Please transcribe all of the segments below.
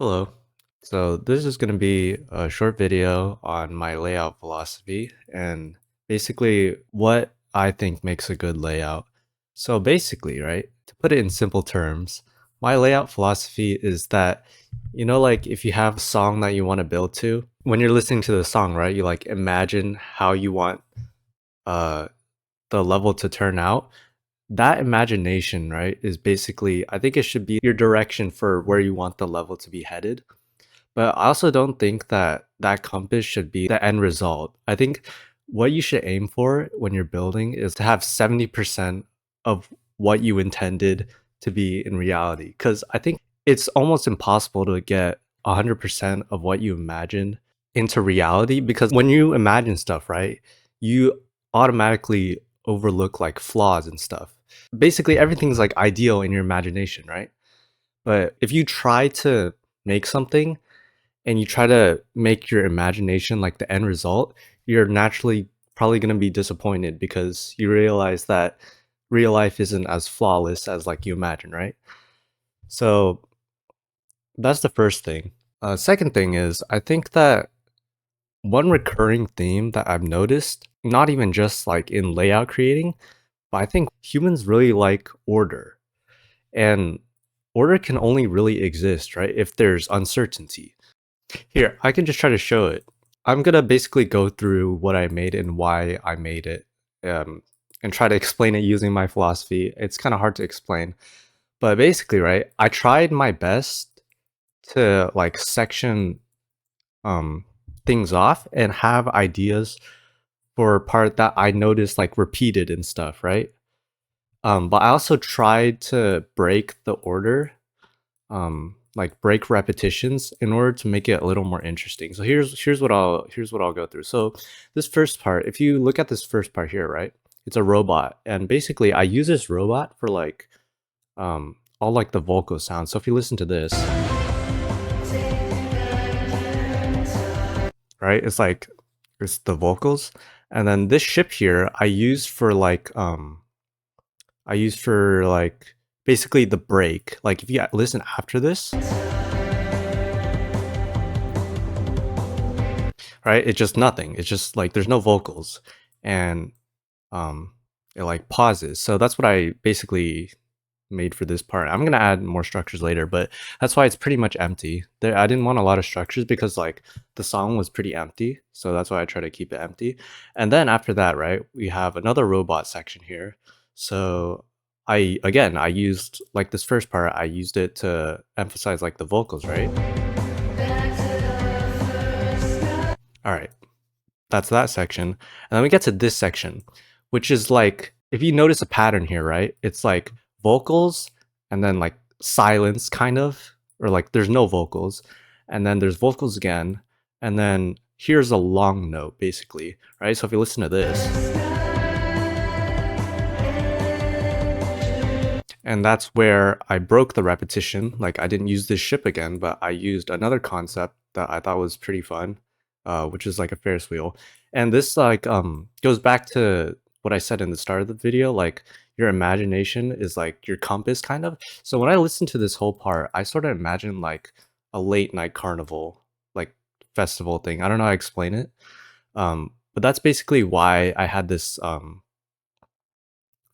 Hello. So this is going to be a short video on my layout philosophy and basically what I think makes a good layout. So basically, right, to put it in simple terms, my layout philosophy is that, like if you have a song that you want to build to, when you're listening to the song, right, you like imagine how you want uh the level to turn out. That imagination, right, is basically, I think it should be your direction for where you want the level to be headed. But I also don't think that that compass should be the end result. I think what you should aim for when you're building is to have 70% of what you intended to be in reality. Because I think it's almost impossible to get 100% of what you imagine into reality. Because when you imagine stuff, right, you automatically overlook like flaws and stuff. Basically, everything's like ideal in your imagination, right? But if you try to make something and you try to make your imagination like the end result, you're naturally probably going to be disappointed because you realize that real life isn't as flawless as like you imagine, right? So that's the first thing. Second thing is, I think that one recurring theme that I've noticed, not even just like in layout creating, but I think humans really like order. And order can only really exist, right, if there's uncertainty. Here, I can just try to show it. I'm gonna basically go through what I made and why I made it, um, and try to explain it using my philosophy. It's kind of hard to explain, but basically, right, I tried my best to like section um, things off and have ideas for a part that I noticed like repeated and stuff, right? But I also tried to break the order, like break repetitions in order to make it a little more interesting. So here's what I'll go through. So this first part, if you look at this first part here, right? It's a robot, and basically I use this robot for like all like the vocal sounds. So if you listen to this, right? It's the vocals, and then this ship here I use for like basically the break. Like if you listen after this, right? It's just nothing. It's just like there's no vocals, and um, it like pauses. So that's what I basically made for this part. I'm gonna add more structures later, but that's why it's pretty much empty. There, I didn't want a lot of structures because like the song was pretty empty, so that's why I try to keep it empty. And then after that, right, we have another robot section here. So I used like this first part. I used it to emphasize like the vocals, right? All right. That's that section. And then we get to this section, which is like, if you notice a pattern here, right? It's like vocals and then like silence kind of, or like there's no vocals. And then there's vocals again. And then here's a long note basically, right? So if you listen to this, and that's where I broke the repetition. Like I didn't use this ship again, but I used another concept that I thought was pretty fun, which is like a Ferris wheel. And this like goes back to what I said in the start of the video, like your imagination is like your compass kind of. So when I listened to this whole part, I sort of imagined like a late night carnival, like festival thing. I don't know how to explain it. But that's basically why I had this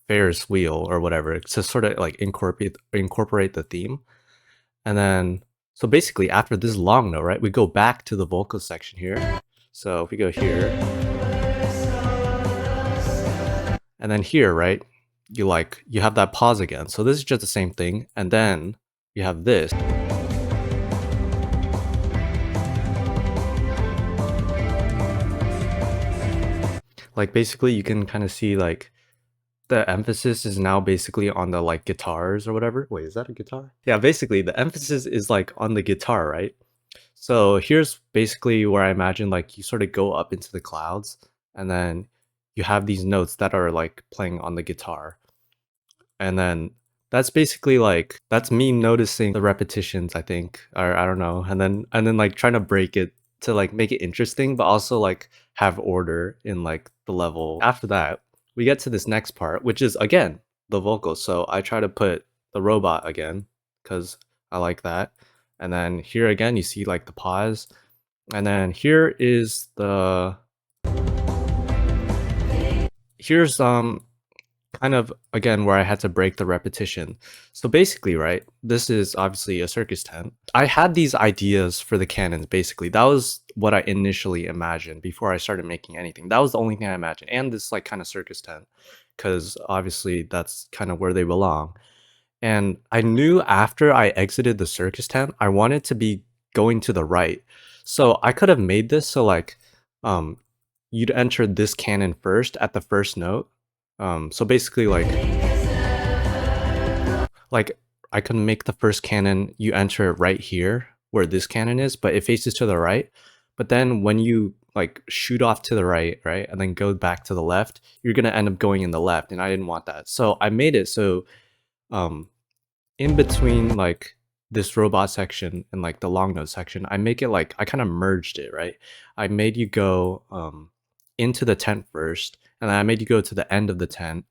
Ferris wheel or whatever to sort of like incorporate the theme. And then so basically after this long note, right, we go back to the vocal section here. So if we go here and then here, right, you have that pause again. So this is just the same thing. And then you have this. Like basically you can kind of see like the emphasis is now basically on the like guitars or whatever. Wait, is that a guitar? Yeah, basically the emphasis is like on the guitar, right? So here's basically where I imagine like you sort of go up into the clouds and then you have these notes that are like playing on the guitar. And then that's basically like that's me noticing the repetitions, I think, or I don't know. And then like trying to break it to like make it interesting, but also like have order in like the level. After that, we get to this next part, which is again the vocals. So I try to put the robot again because I like that. And then here again, you see like the pause. And then here is the here's kind of again where I had to break the repetition. So basically, right, this is obviously a circus tent. I had these ideas for the cannons basically. That was what I initially imagined before I started making anything. That was the only thing I imagined. And this like kind of circus tent, because obviously that's kind of where they belong. And I knew after I exited the circus tent, I wanted to be going to the right. So I could have made this so like um you'd enter this cannon first at the first note. So basically like I could make the first cannon you enter right here where this cannon is, but it faces to the right. But then when you like shoot off to the right, right, and then go back to the left, you're gonna end up going in the left, and I didn't want that. So I made it so um in between like this robot section and like the long note section, I make it like I kind of merged it, right? I made you go into the tent first, and then I made you go to the end of the tent,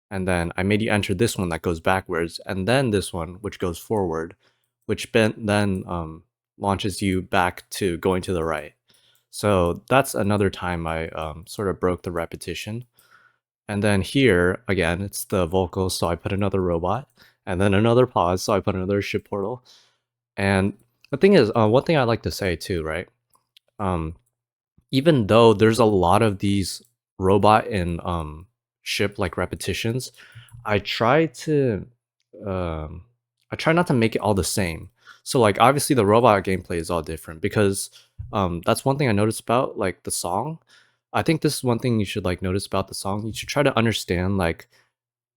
and then I made you enter this one that goes backwards, and then this one which goes forward, which then launches you back to going to the right. So that's another time I sort of broke the repetition. And then here, again, it's the vocals, so I put another robot, and then another pause, so I put another ship portal. And the thing is, one thing I like to say too, right? Um, even though there's a lot of these robot and ship like repetitions, I try to um, I try not to make it all the same. So like obviously the robot gameplay is all different because that's one thing I noticed about like the song. I think this is one thing you should like notice about the song. You should try to understand like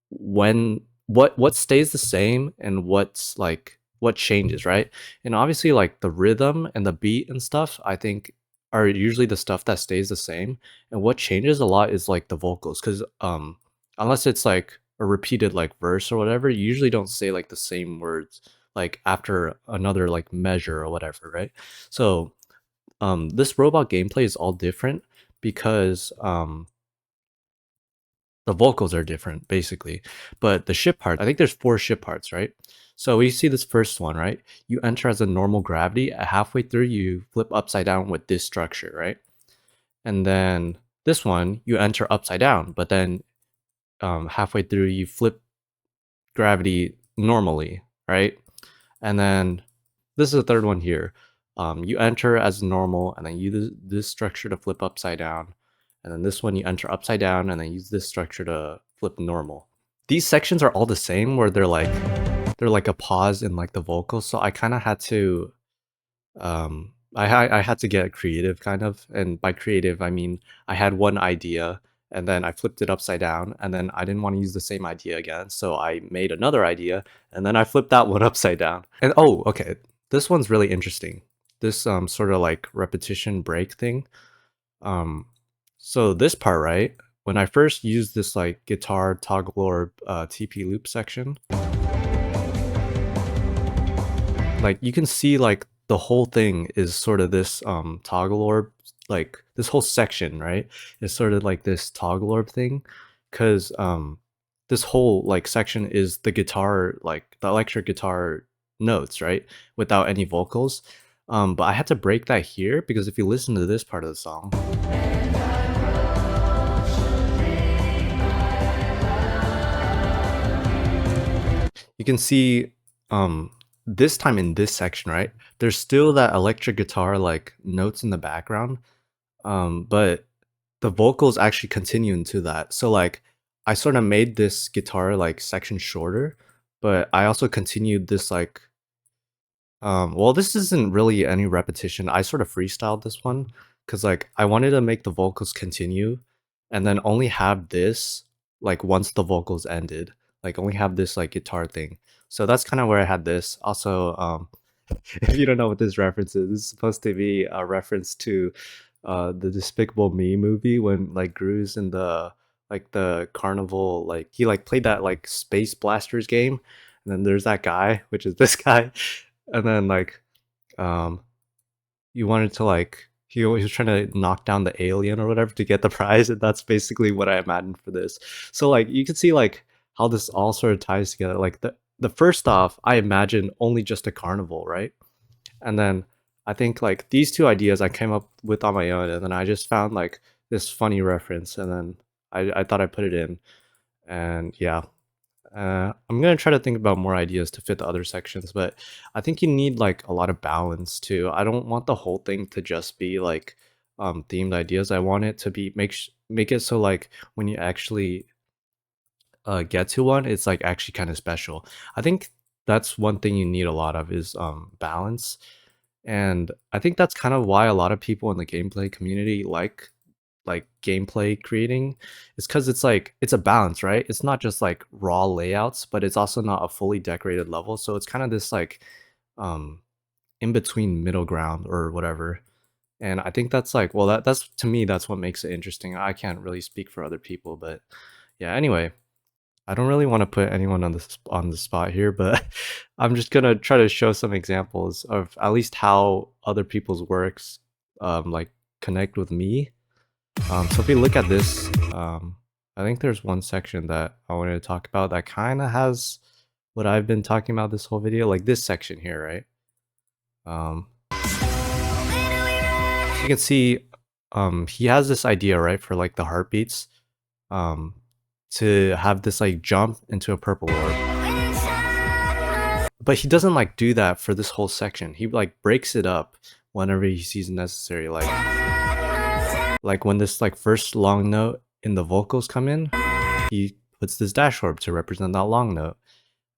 when what stays the same and what's like what changes, right? And obviously like the rhythm and the beat and stuff, I think are usually the stuff that stays the same. And what changes a lot is like the vocals, because unless it's like a repeated like verse or whatever, you usually don't say like the same words like after another like measure or whatever, right? So this robot gameplay is all different because the vocals are different basically, but the ship part, I think there's 4 ship parts, right? So we see this first one, right? You enter as a normal gravity, halfway through you flip upside down with this structure, right? And then this one you enter upside down, but then halfway through you flip gravity normally, right? And then this is the third one here. You enter as normal, and then use this structure to flip upside down. And then this one you enter upside down, and then use this structure to flip normal. These sections are all the same, where they're like a pause in like the vocals. So I kind of had to I had to get creative kind of, and by creative I mean I had one idea and then I flipped it upside down, and then I didn't want to use the same idea again, so I made another idea and then I flipped that one upside down. And oh, okay, this one's really interesting. This sort of like repetition break thing. Um so this part, right? When I first used this like guitar toggle or TP loop section, like you can see like the whole thing is sort of this toggle orb, like this whole section, right, is sort of like this toggle orb thing, because this whole like section is the guitar, like the electric guitar notes, right, without any vocals. But I had to break that here because if you listen to this part of the song, you can see this time in this section, right, there's still that electric guitar like notes in the background, but the vocals actually continue into that. So like I sort of made this guitar like section shorter, but I also continued this like well, this isn't really any repetition. I sort of freestyled this one because like I wanted to make the vocals continue and then only have this like once the vocals ended, like only have this like guitar thing. So that's kind of where I had this. Also, if you don't know what this reference is, this is supposed to be a reference to the Despicable Me movie when like Gru's in the like the carnival, like he like played that like Space Blasters game, and then there's that guy, which is this guy, and then like um you wanted to like he was trying to knock down the alien or whatever to get the prize, and that's basically what I imagined for this. So like you can see like how this all sort of ties together. Like the first off, I imagine only just a carnival, right? And then I think like these two ideas I came up with on my own, and then I just found like this funny reference, and then I thought I'd put it in. And yeah, I'm gonna try to think about more ideas to fit the other sections, but I think you need like a lot of balance too. I don't want the whole thing to just be like themed ideas. I want it to be make it so like when you actually get to one, it's like actually kind of special. I think that's one thing you need a lot of is balance. And I think that's kind of why a lot of people in the gameplay community like gameplay creating is because it's like it's a balance, right? It's not just like raw layouts, but it's also not a fully decorated level. So it's kind of this like um in between middle ground or whatever. And I think that's like, well, that's to me, that's what makes it interesting. I can't really speak for other people, but yeah, anyway, I don't really want to put anyone on the spot here, but I'm just gonna try to show some examples of at least how other people's works like connect with me. So if we look at this, I think there's one section that I wanted to talk about that kind of has what I've been talking about this whole video, like this section here, right? You can see he has this idea, right, for like the heartbeats, um, to have this like jump into a purple orb. But he doesn't like do that for this whole section. He like breaks it up whenever he sees necessary. Like when this like first long note in the vocals come in, he puts this dash orb to represent that long note.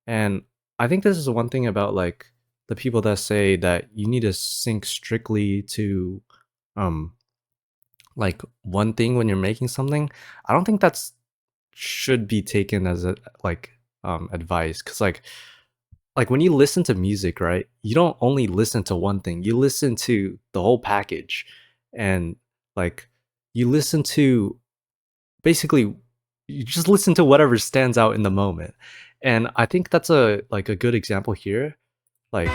And I think this is one thing about like the people that say that you need to sync strictly to um like one thing when you're making something. I don't think that's should be taken as a like advice, because like when you listen to music, right, you don't only listen to one thing, you listen to the whole package. And like you listen to basically you just listen to whatever stands out in the moment. And I think that's a like a good example here. Like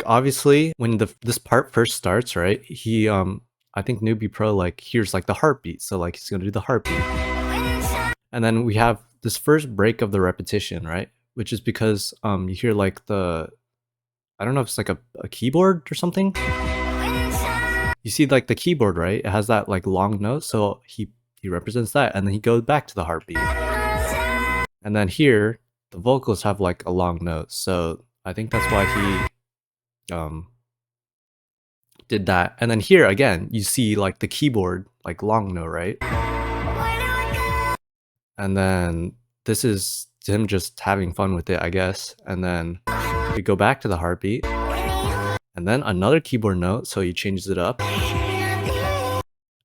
obviously when this part first starts, right, he I think Newbie Pro like hears like the heartbeat, so like he's gonna do the heartbeat. And then we have this first break of the repetition, right? Which is because you hear like the, I don't know if it's like a keyboard or something. You see like the keyboard, right? It has that like long note, so he represents that, and then he goes back to the heartbeat. And then here, the vocals have like a long note, so I think that's why he did that. And then here again, you see like the keyboard like long note, right? And then this is him just having fun with it, I guess. And then we go back to the heartbeat, and then another keyboard note, so he changes it up.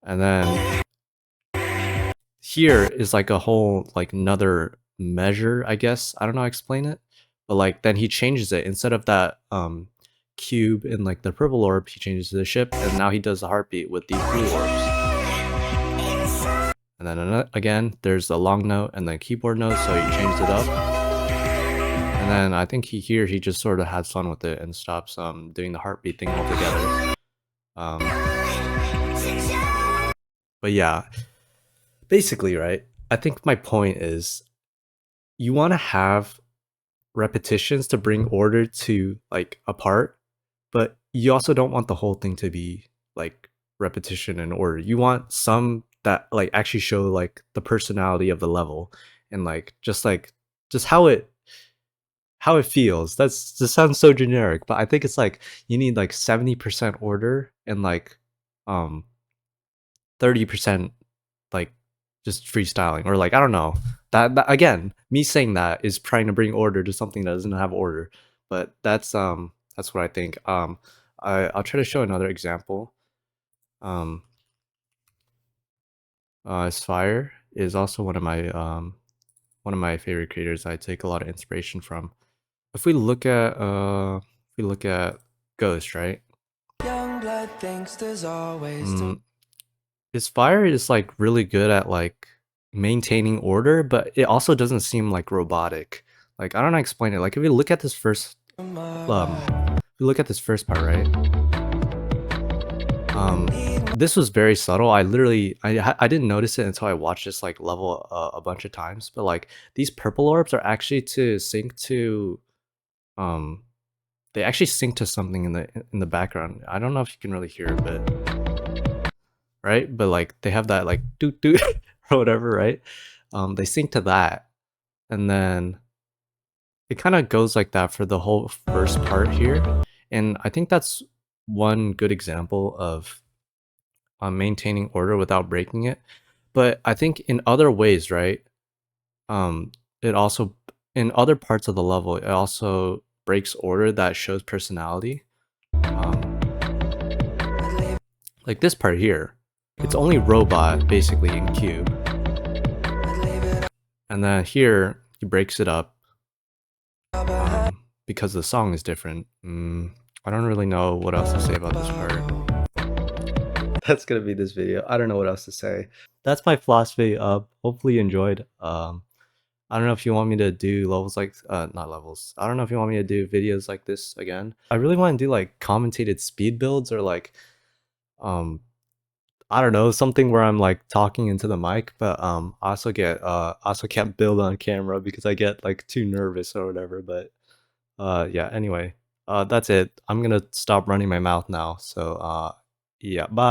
And then here is like a whole like another measure, I guess. I don't know how to explain it, but like then he changes it. Instead of that cube in like the purple orb, he changes to the ship, and now he does the heartbeat with these blue orbs. And then again, there's a long note and then keyboard note, so he changes it up. And then I think he just sort of has fun with it and stops doing the heartbeat thing altogether. But yeah, basically, right, I think my point is you want to have repetitions to bring order to like a part, but you also don't want the whole thing to be like repetition and order. You want some that like actually show like the personality of the level, and like just how it feels. That's just sounds so generic, but I think it's like you need like 70% order and like 30% like just freestyling, or like I don't know. That again, me saying that is trying to bring order to something that doesn't have order. But that's what I think. I'll try to show another example. Fire is also one of my favorite creators I take a lot of inspiration from. If we look at Ghost, right? His fire is like really good at like maintaining order, but it also doesn't seem like robotic. Like I don't know how to explain it. Like if you look at this first part, right? This was very subtle. I literally I didn't notice it until I watched this like level a bunch of times. But like these purple orbs are actually to sync to um they actually sync to something in the background. I don't know if you can really hear it, but right? But like they have that like doot doot or whatever, right? They sync to that, and then it kind of goes like that for the whole first part here. And I think that's one good example of maintaining order without breaking it. But I think in other ways, right? It also in other parts of the level, it also breaks order that shows personality. Um, like this part here, it's only robot basically in cube, and then here he breaks it up because the song is different. I don't really know what else to say about this part. That's gonna be this video. I don't know what else to say. That's my philosophy. Hopefully you enjoyed. I don't know if you want me to do levels like not levels. I don't know if you want me to do videos like this again. I really want to do like commentated speed builds or like um I don't know, something where I'm like talking into the mic, but I also can't build on camera because I get like too nervous or whatever, but yeah, anyway. That's it. I'm going to stop running my mouth now. So yeah, bye.